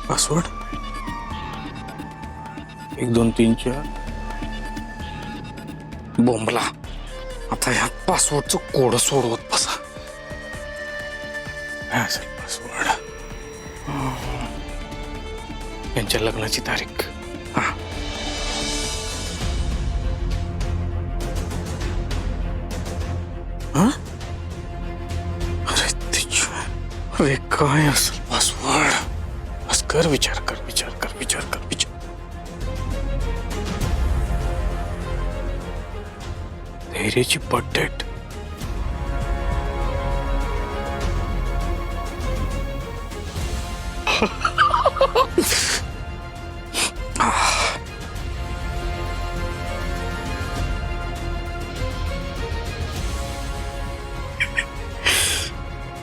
Password 1 2 3 4 बोंबला आता ह्या पासवर्डचं code सोडवत बसा. काय असेल पासवर्ड? यांच्या लग्नाची तारीख. हा हा अरे तिच्या अरे काय असेल पासवर्ड? बस कर विचार कर विचार कर विचार कर विचार. धैर्याची बर्थ डेट.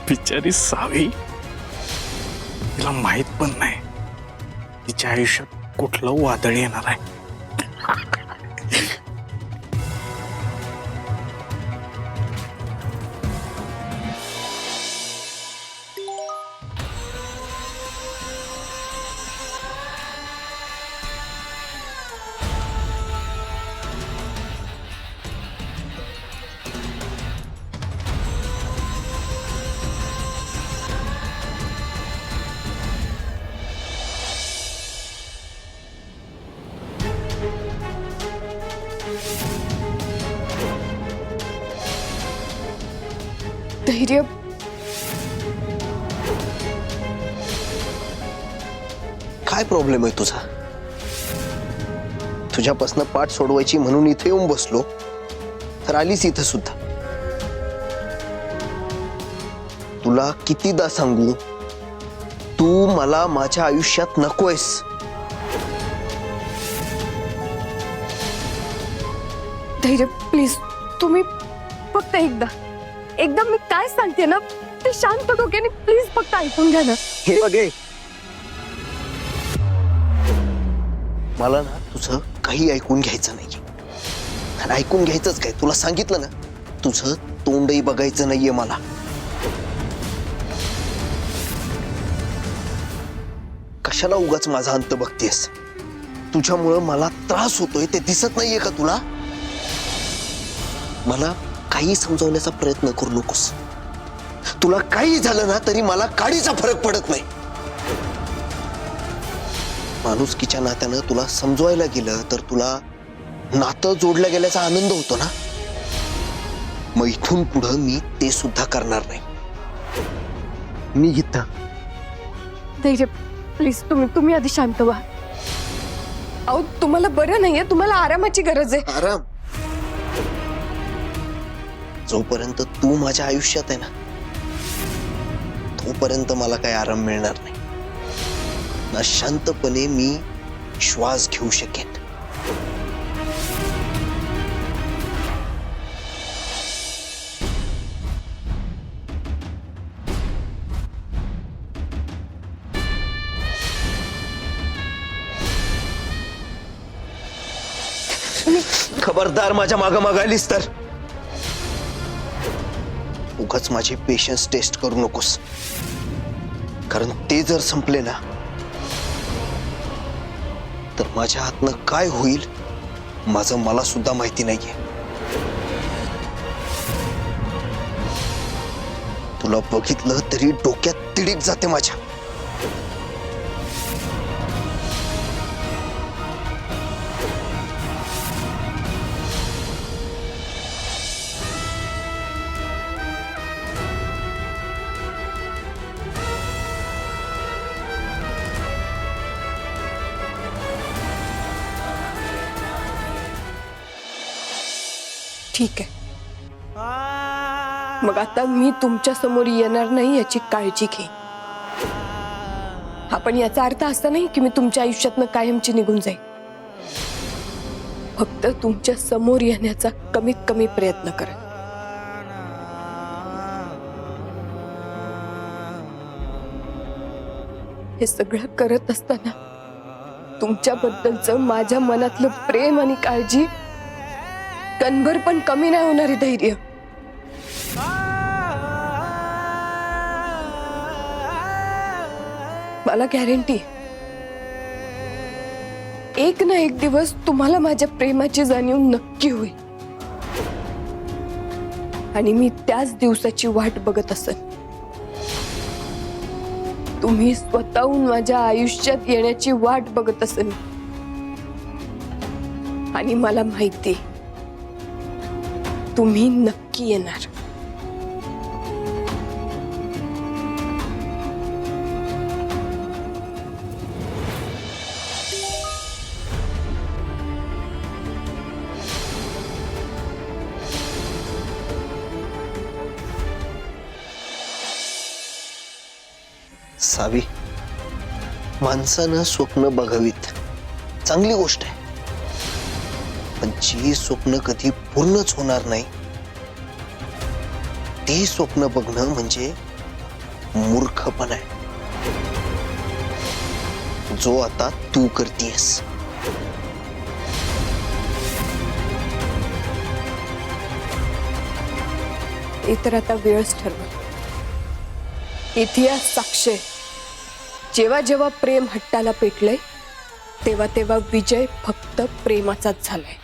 बिचारी सावी, तिला माहित पण नाही तिच्या आयुष्यात कुठलं वादळ येणार आहे. धैर्य, काय प्रॉब्लेम आहे तुझा? तुझ्यापासून पाठ सोडवायची म्हणून इथे येऊन बसलो तर आलीस इथं सुद्धा. तुला कितीदा सांगू, तू मला माझ्या आयुष्यात नकोयस. धैर्य प्लीज, तुम्ही फक्त एकदा मी काय सांगते ना ते शांत डोक्याने प्लीज फक्त ऐकून घ्या ना. हे बघे, मला ना तुझं काही ऐकून घ्यायचं नाही. आणि ऐकून घ्यायचंच काय, तुला सांगितलं ना, तुझं तोंडही बघायचं नाहीये मला. कशाला उगाच माझा अंत बघतेस? तुझ्यामुळं मला त्रास होतोय ते दिसत नाहीये का तुला? मला काही समजवण्याचा प्रयत्न करू नकोस. तुला काही झालं ना तरी मला काडीचा फरक पडत नाही. माणुसकीच्या नात्यानं तुला समजवायला गेलं तर तुला नातं जोडलं गेल्याचा आनंद होतो ना. मग इथून पुढं मी ते सुद्धा करणार नाही. मी इथं. धैर्य प्लीज, तुम्ही आधी शांत व्हा. अहो तुम्हाला बरं नाहीये, तुम्हाला आरामाची गरज आहे. आराम? जोपर्यंत तू माझ्या आयुष्यात आहे ना, तोपर्यंत मला काही आराम मिळणार नाही ना. शांतपणे मी श्वास घेऊ शकेन. खबरदार माझ्या माग आलीस तर उगाच माझे पेशन्स टेस्ट करू नकोस. कारण ते जर संपले ना तर माझ्या हातनं काय होईल माझं मला सुद्धा माहिती नाहीये. तुला बघितलं तरी डोक्यात तिडीक जाते माझ्या. ठीक आहे, मग आता मी तुमच्या समोर येणार नाही याची काळजी घे. हा पण याचा अर्थ असा नाही की मी तुमच्या आयुष्यातनं कायमची निघून जाईल. फक्त तुमच्या समोर येण्याचा कमीत कमी प्रयत्न करा. हे सगळं करत असताना तुमच्याबद्दलचं माझ्या मनातलं प्रेम आणि काळजी कणभर पण कमी नाही होणारे. धैर्य, मला गॅरंटी एक ना एक दिवस तुम्हाला माझ्या प्रेमाची जाणीव नक्की होईल आणि मी त्याच दिवसाची वाट बघत असेन. तुम्ही स्वतःहून माझ्या आयुष्यात येण्याची वाट बघत असेल आणि मला माहिती तुम्ही नक्की येणार. सावी, माणसानं स्वप्न बघावीत, चांगली गोष्ट आहे. पण जी स्वप्न कधी पूर्णच होणार नाही ती स्वप्न बघणं म्हणजे मूर्खपणा आहे, जो आता तू करतीयस. ते तर आता वेळच ठरवा. इतिहास साक्ष आहे, जेव्हा जेव्हा प्रेम हट्टाला पेटलंय तेव्हा तेव्हा विजय फक्त प्रेमाचाच झालाय.